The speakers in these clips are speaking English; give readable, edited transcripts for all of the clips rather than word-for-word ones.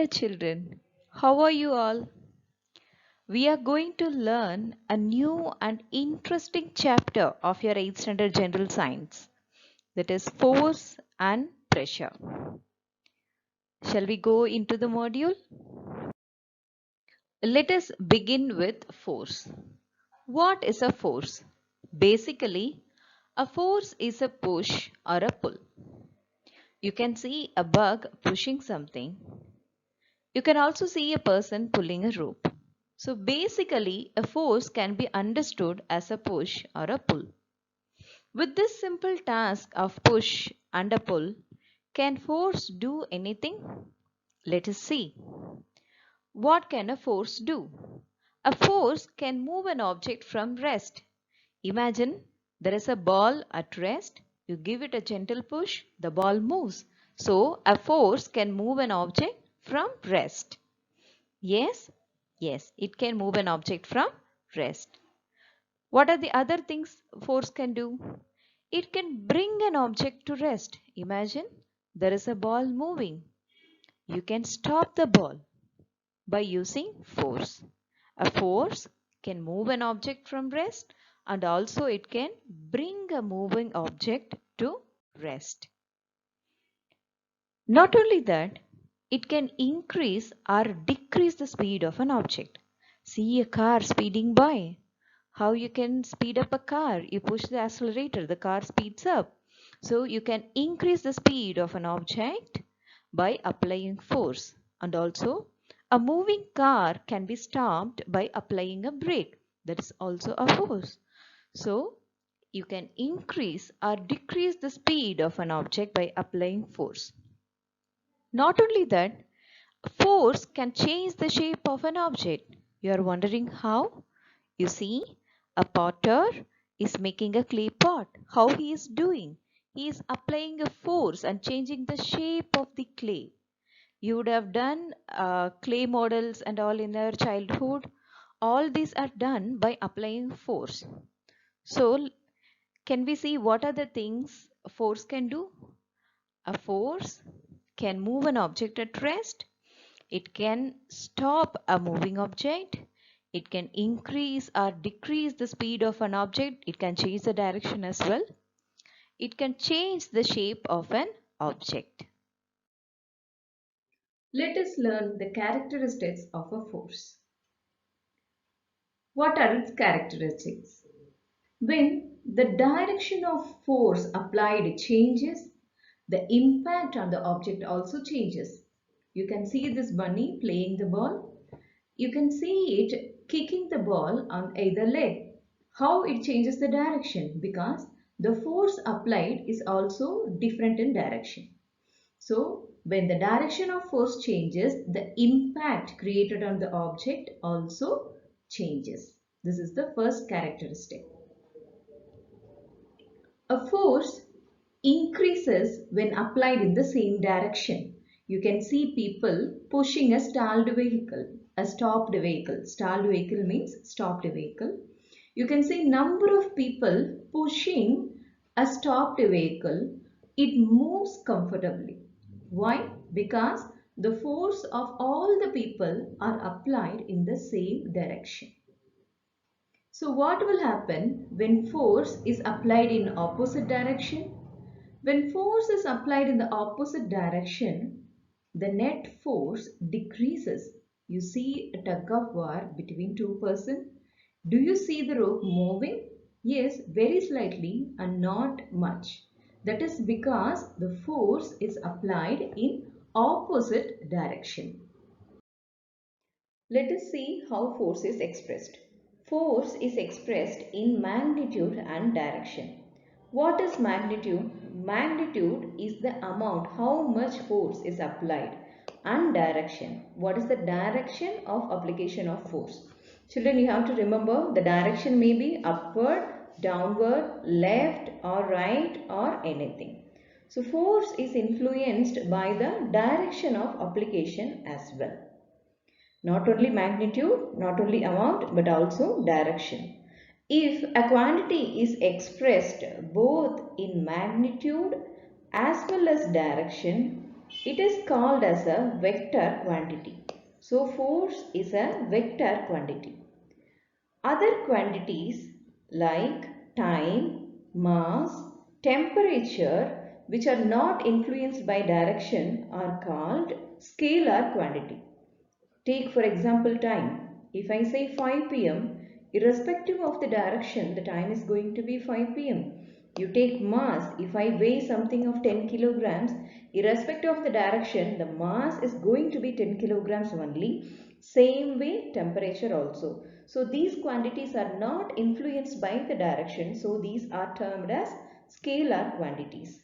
children. How are you all? We are going to learn a new and interesting chapter of your 8th standard general science, that is force and pressure. Shall we go into the module? Let us begin with force. What is a force? Basically, a force is a push or a pull. You can see a bug pushing something. You can also see a person pulling a rope. So basically, a force can be understood as a push or a pull. With this simple task of push and a pull, can force do anything? Let us see. What can a force do? A force can move an object from rest. Imagine there is a ball at rest. You give it a gentle push, the ball moves. So a force can move an object from rest. Yes? Yes, it can move an object from rest. What are the other things force can do? It can bring an object to rest. Imagine there is a ball moving. You can stop the ball by using force. A force can move an object from rest and also it can bring a moving object to rest. Not only that, it can increase or decrease the speed of an object. See a car speeding by. How you can speed up a car? You push the accelerator, the car speeds up. So you can increase the speed of an object by applying force. And also a moving car can be stopped by applying a brake. That is also a force. So you can increase or decrease the speed of an object by applying force. Not only that, force can change the shape of an object. You are wondering how? You see, a potter is making a clay pot. How he is doing? He is applying a force and changing the shape of the clay. You would have done clay models and all in your childhood. All these are done by applying force. So, can we see what are the things force can do? A force can move an object at rest. It can stop a moving object. It can increase or decrease the speed of an object. It can change the direction as well. It can change the shape of an object. Let us learn the characteristics of a force. What are its characteristics? When the direction of force applied changes, the impact on the object also changes. You can see this bunny playing the ball. You can see it kicking the ball on either leg. How it changes the direction? Because the force applied is also different in direction. So, when the direction of force changes, the impact created on the object also changes. This is the first characteristic. A force increases when applied in the same direction. You can see people pushing a stalled vehicle, a stopped vehicle. Stalled vehicle means stopped vehicle. You can see number of people pushing a stopped vehicle. It moves comfortably. Why? Because the force of all the people are applied in the same direction. So what will happen when force is applied in opposite direction? When force is applied in the opposite direction, the net force decreases. You see a tug of war between two persons. Do you see the rope moving? Yes, very slightly and not much. That is because the force is applied in opposite direction. Let us see how force is expressed. Force is expressed in magnitude and direction. What is magnitude? Magnitude is the amount, how much force is applied, and direction. What is the direction of application of force? Children, you have to remember the direction may be upward, downward, left or right or anything. So force is influenced by the direction of application as well. Not only magnitude, not only amount, but also direction. If a quantity is expressed both in magnitude as well as direction, It is called as a vector quantity. So force is a vector quantity. Other quantities like time, mass, temperature, which are not influenced by direction, are called scalar quantity. Take for example time. If I say 5 p.m., irrespective of the direction, the time is going to be 5 p.m. You take mass. If I weigh something of 10 kilograms, irrespective of the direction, the mass is going to be 10 kilograms only. Same way temperature also. So these quantities are not influenced by the direction. So these are termed as scalar quantities.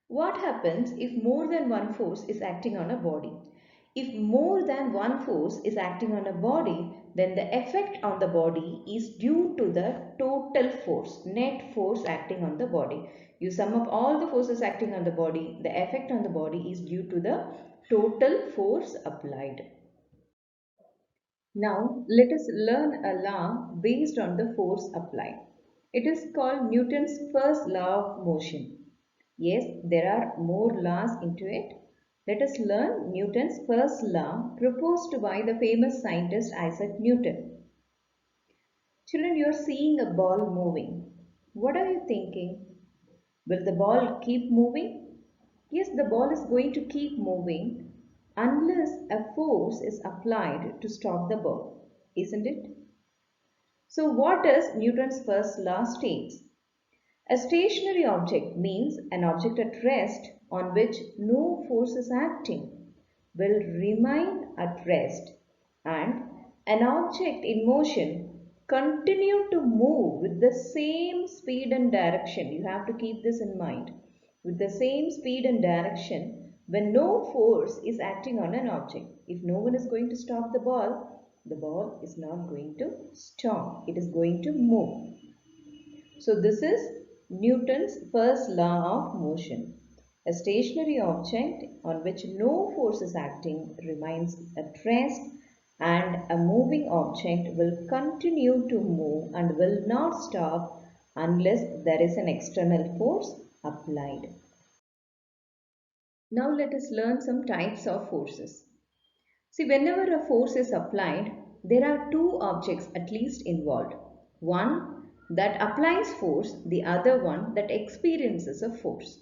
What happens if more than one force is acting on a body? If more than one force is acting on a body, then the effect on the body is due to the total force, net force acting on the body. You sum up all the forces acting on the body, the effect on the body is due to the total force applied. Now let us learn a law based on the force applied. It is called Newton's first law of motion. Yes, there are more laws into it. Let us learn Newton's first law proposed by the famous scientist Isaac Newton. Children, you are seeing a ball moving. What are you thinking? Will the ball keep moving? Yes, the ball is going to keep moving unless a force is applied to stop the ball, isn't it? So what does Newton's first law states? A stationary object means an object at rest on which no force is acting will remain at rest, and an object in motion continue to move with the same speed and direction. You have to keep this in mind. With the same speed and direction when no force is acting on an object. If no one is going to stop the ball is not going to stop. It is going to move. So this is Newton's first law of motion. A stationary object on which no force is acting remains at rest, and a moving object will continue to move and will not stop unless there is an external force applied. Now let us learn some types of forces. See, whenever a force is applied, there are two objects at least involved. One that applies force, the other one that experiences a force.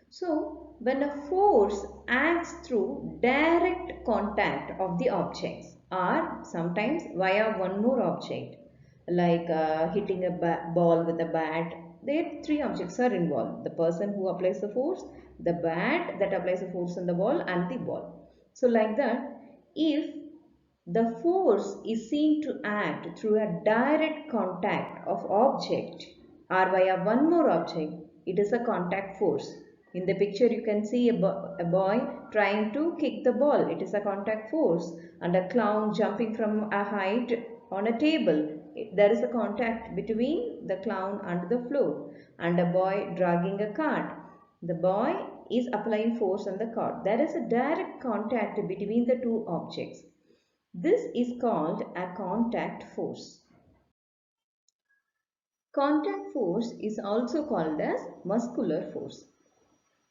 So, when a force acts through direct contact of the objects or sometimes via one more object, like hitting a ball with a bat, there three objects are involved. The person who applies the force, the bat that applies the force on the ball, and the ball. So like that, if the force is seen to act through a direct contact of object or via one more object, it is a contact force. In the picture you can see a boy trying to kick the ball. It is a contact force. And a clown jumping from a height on a table. There is a contact between the clown and the floor. And a boy dragging a cart. The boy is applying force on the cart. There is a direct contact between the two objects. This is called a contact force. Contact force is also called as muscular force.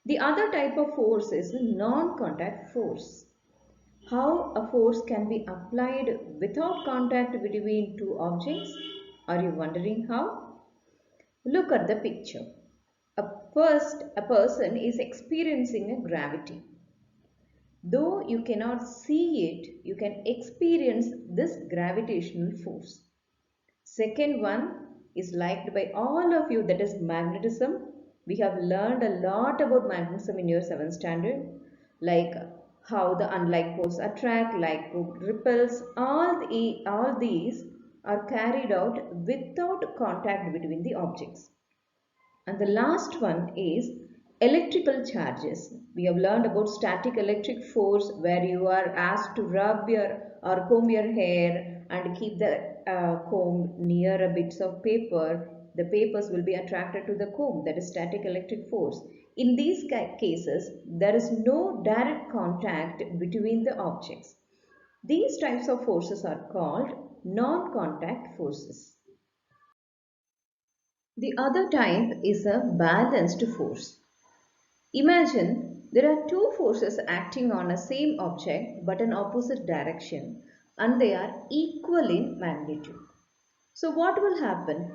The other type of force is non-contact force. How a force can be applied without contact between two objects? Are you wondering how? Look at the picture. First, a person is experiencing a gravity. Though you cannot see it, you can experience this gravitational force. Second one is liked by all of you, that is magnetism. We have learned a lot about magnetism in your 7th standard, like how the unlike poles attract, like repels. All these are carried out without contact between the objects. And the last one is electrical charges. We have learned about static electric force, where you are asked to rub your or comb your hair and keep the comb near a bits of paper. The papers will be attracted to the comb. That is static electric force. In these cases, there is no direct contact between the objects. These types of forces are called non-contact forces. The other type is a balanced force. Imagine There are two forces acting on a same object but in opposite direction and they are equal in magnitude. So what will happen?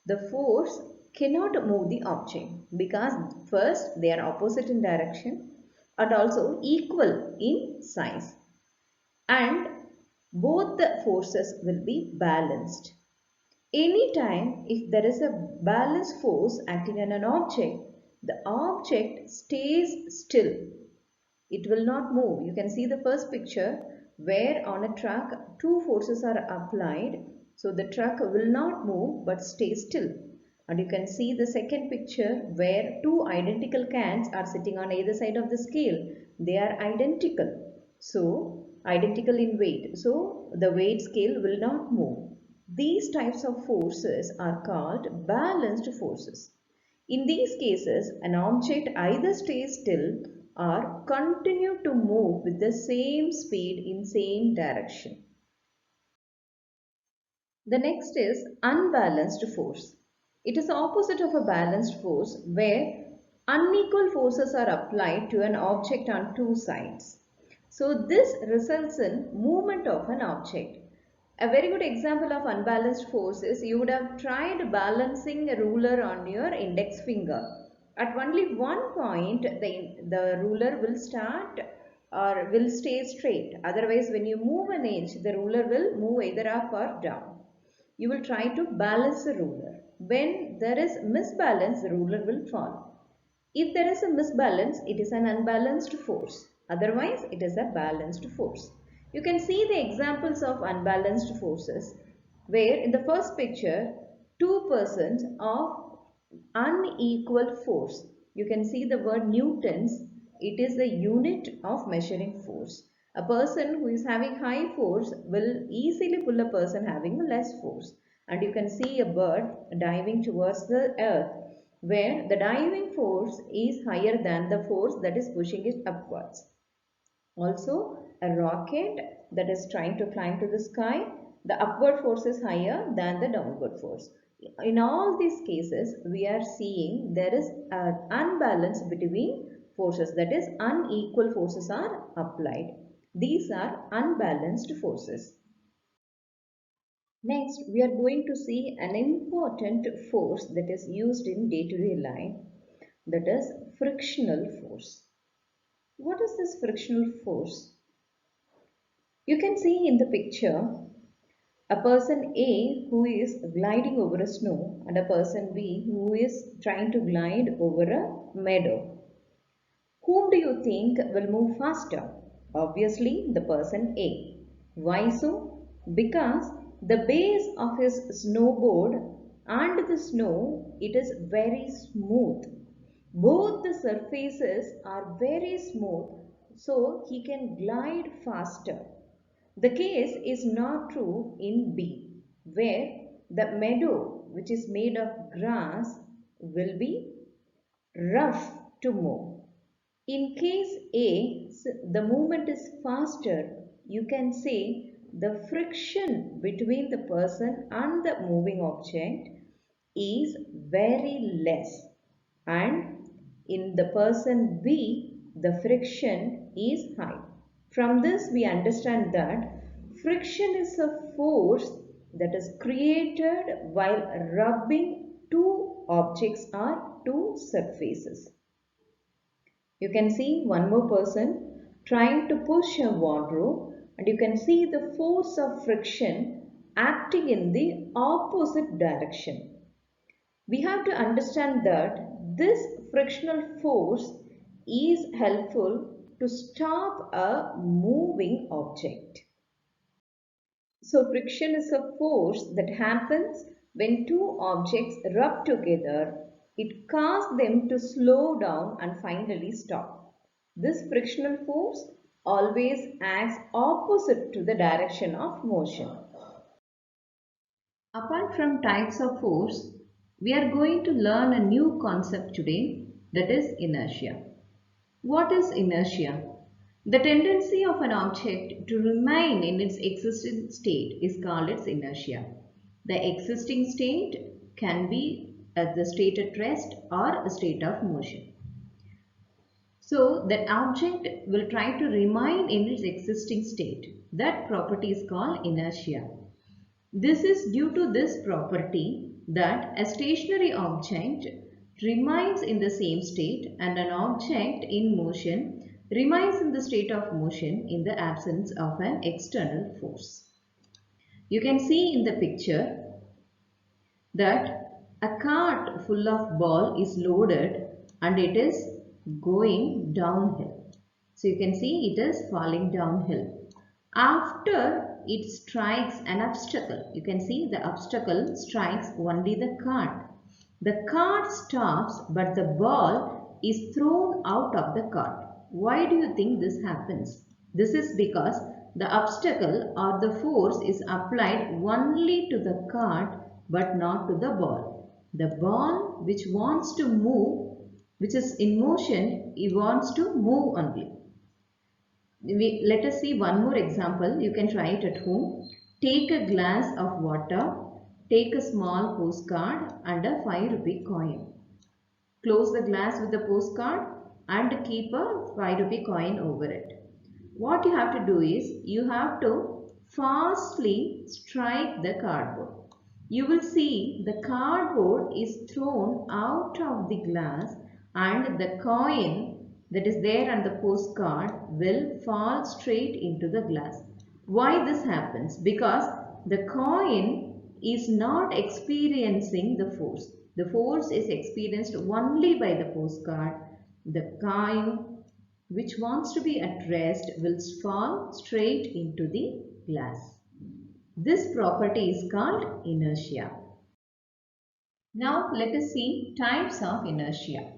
The force cannot move the object because first they are opposite in direction and also equal in size, and both the forces will be balanced. Anytime if there is a balanced force acting on an object, the object stays still. It will not move. You can see the first picture where on a truck two forces are applied. So the truck will not move but stay still. And you can see the second picture where two identical cans are sitting on either side of the scale. They are identical. So identical in weight. So the weight scale will not move. These types of forces are called balanced forces. In these cases, an object either stays still or continue to move with the same speed in same direction. The next is unbalanced force. It is the opposite of a balanced force where unequal forces are applied to an object on two sides. So this results in movement of an object. A very good example of unbalanced force is you would have tried balancing a ruler on your index finger. At only one point the ruler will start or will stay straight. Otherwise when you move an inch the ruler will move either up or down. You will try to balance the ruler. When there is misbalance, the ruler will fall. If there is a misbalance, it is an unbalanced force. Otherwise, it is a balanced force. You can see the examples of unbalanced forces where in the first picture, two persons of unequal force. You can see the word newtons. It is the unit of measuring force. A person who is having high force will easily pull a person having less force. And you can see a bird diving towards the earth where the diving force is higher than the force that is pushing it upwards. Also, a rocket that is trying to climb to the sky, the upward force is higher than the downward force. In all these cases, we are seeing there is an unbalance between forces, that is, unequal forces are applied. These are unbalanced forces. Next, we are going to see an important force that is used in day-to-day life, that is frictional force. What is this frictional force? You can see in the picture a person A who is gliding over a snow and a person B who is trying to glide over a meadow. Whom do you think will move faster? Obviously, the person A. Why so? Because the base of his snowboard and the snow, it is very smooth. Both the surfaces are very smooth, so he can glide faster. The case is not true in B, where the meadow, which is made of grass, will be rough to move. In case A, the movement is faster, you can say the friction between the person and the moving object is very less, and in the person B, the friction is high. From this we understand that friction is a force that is created while rubbing two objects or two surfaces. You can see one more person trying to push a wardrobe, and you can see the force of friction acting in the opposite direction. We have to understand that this frictional force is helpful to stop a moving object. So friction is a force that happens when two objects rub together. It causes them to slow down and finally stop. This frictional force always acts opposite to the direction of motion. Apart from types of force, we are going to learn a new concept today, that is inertia. What is inertia? The tendency of an object to remain in its existing state is called its inertia. The existing state can be the state at rest or a state of motion. So that object will try to remain in its existing state. That property is called inertia. This is due to this property that a stationary object remains in the same state and an object in motion remains in the state of motion in the absence of an external force. You can see in the picture that a cart full of ball is loaded and it is going downhill. So you can see it is falling downhill. After it strikes an obstacle, you can see the obstacle strikes only the cart. The cart stops but the ball is thrown out of the cart. Why do you think this happens? This is because the obstacle or the force is applied only to the cart but not to the ball. The ball which wants to move, which is in motion, it wants to move only. Let us see one more example. You can try it at home. Take a glass of water, take a small postcard and a 5 rupee coin. Close the glass with the postcard and keep a 5 rupee coin over it. What you have to do is, you have to fastly strike the cardboard. You will see the cardboard is thrown out of the glass and the coin that is there on the postcard will fall straight into the glass. Why this happens? Because the coin is not experiencing the force. The force is experienced only by the postcard. The coin which wants to be at rest will fall straight into the glass. This property is called inertia. Now let us see types of inertia.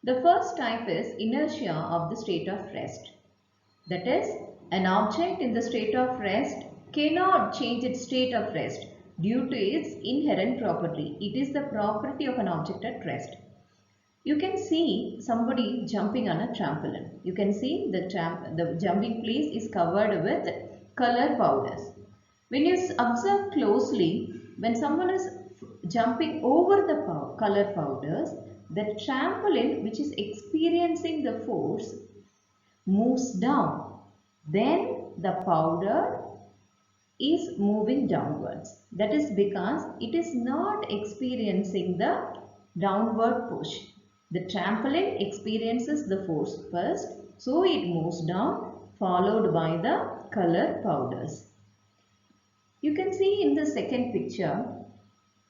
The first type is inertia of the state of rest. That is, an object in the state of rest cannot change its state of rest due to its inherent property. It is the property of an object at rest. You can see somebody jumping on a trampoline. You can see the jumping place is covered with color powders. When you observe closely, when someone is jumping over the color powders, the trampoline which is experiencing the force moves down. Then the powder is moving downwards. That is because it is not experiencing the downward push. The trampoline experiences the force first, so it moves down, followed by the color powders. You can see in the second picture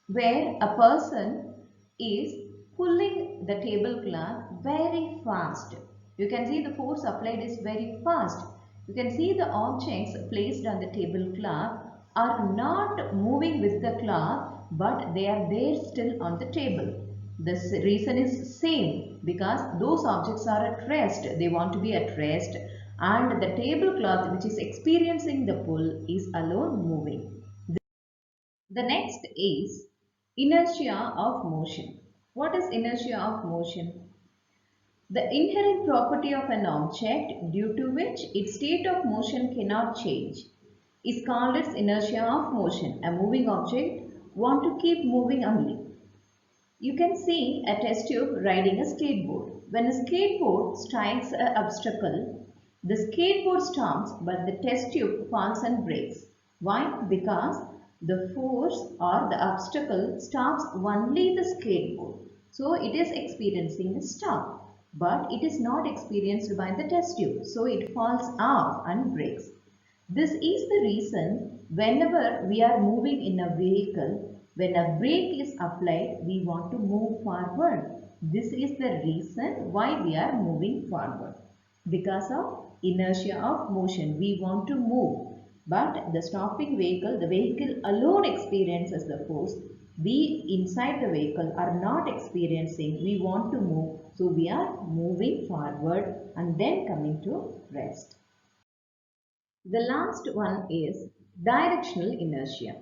where a person is pulling the tablecloth very fast. You can see the force applied is very fast. You can see the objects placed on the tablecloth are not moving with the cloth, but they are there still on the table. The reason is same, because those objects are at rest. They want to be at rest, and the tablecloth which is experiencing the pull is alone moving. The next is inertia of motion. What is inertia of motion? The inherent property of an object due to which its state of motion cannot change is called its inertia of motion. A moving object wants to keep moving only. You can see a test tube riding a skateboard. When a skateboard strikes an obstacle, the skateboard stops but the test tube falls and breaks. Why? Because the force or the obstacle stops only the skateboard. So it is experiencing a stop, but it is not experienced by the test tube. So it falls off and breaks. This is the reason whenever we are moving in a vehicle, when a brake is applied, we want to move forward. This is the reason why we are moving forward. Because of inertia of motion, we want to move. But the stopping vehicle, the vehicle alone experiences the force. We inside the vehicle are not experiencing. We want to move. So we are moving forward and then coming to rest. The last one is directional inertia.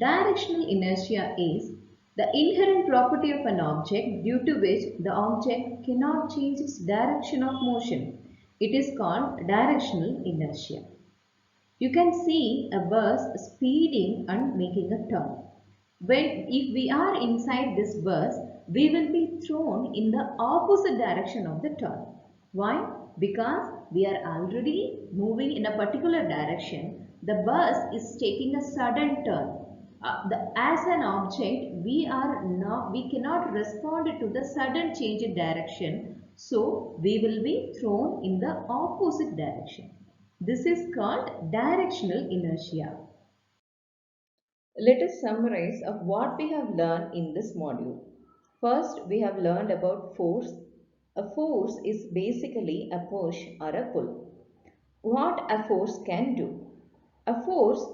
Directional inertia is the inherent property of an object due to which the object cannot change its direction of motion. It is called directional inertia. You can see a bus speeding and making a turn. If we are inside this bus, we will be thrown in the opposite direction of the turn. Why? Because we are already moving in a particular direction. The bus is taking a sudden turn. As an object, we cannot respond to the sudden change in direction. So we will be thrown in the opposite direction. This is called directional inertia. Let us summarize of what we have learned in this module. First, we have learned about force. A force is basically a push or a pull. What a force can do? A force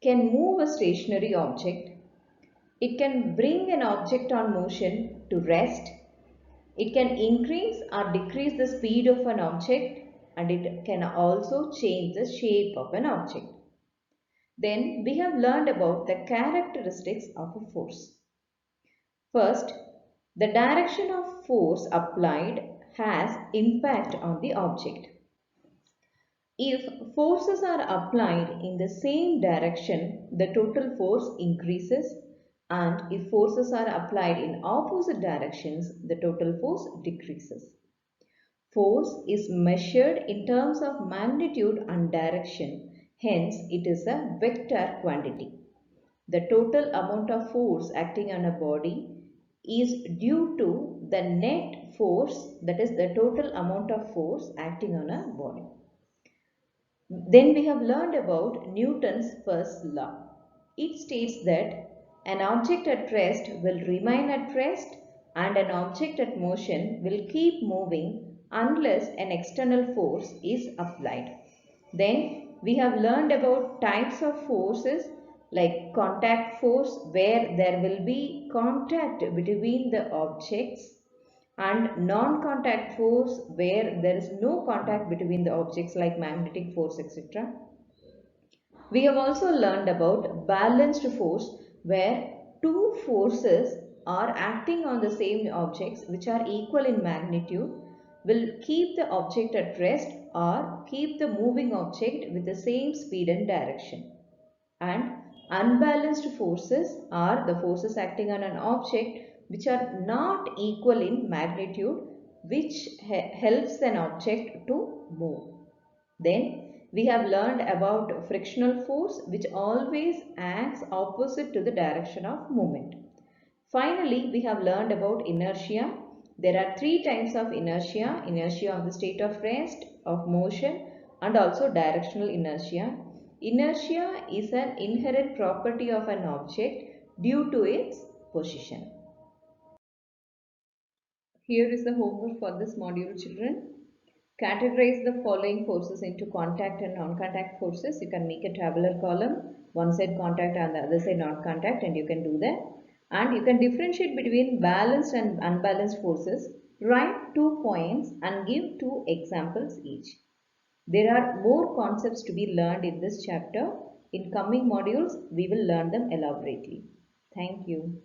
can move a stationary object. It can bring an object on motion to rest. It can increase or decrease the speed of an object, and it can also change the shape of an object. Then we have learned about the characteristics of a force. First, the direction of force applied has impact on the object. If forces are applied in the same direction, the total force increases, and if forces are applied in opposite directions, the total force decreases. Force is measured in terms of magnitude and direction, hence it is a vector quantity. The total amount of force acting on a body is due to the net force, that is the total amount of force acting on a body. Then we have learned about Newton's first law. It states that an object at rest will remain at rest and an object at motion will keep moving unless an external force is applied. Then we have learned about types of forces like contact force, where there will be contact between the objects, and non-contact force, where there is no contact between the objects like magnetic force, etc. We have also learned about balanced force, where two forces are acting on the same objects which are equal in magnitude will keep the object at rest or keep the moving object with the same speed and direction. And unbalanced forces are the forces acting on an object which are not equal in magnitude, which helps an object to move. Then we have learned about frictional force, which always acts opposite to the direction of movement. Finally, we have learned about inertia. There are three types of inertia: inertia of the state of rest, of motion, and also directional inertia. Inertia is an inherent property of an object due to its position. Here is the homework for this module, children. Categorize the following forces into contact and non-contact forces. You can make a tabular column, one side contact and the other side non-contact, and you can do that. And you can differentiate between balanced and unbalanced forces. Write 2 points and give 2 examples each. There are more concepts to be learned in this chapter. In coming modules, we will learn them elaborately. Thank you.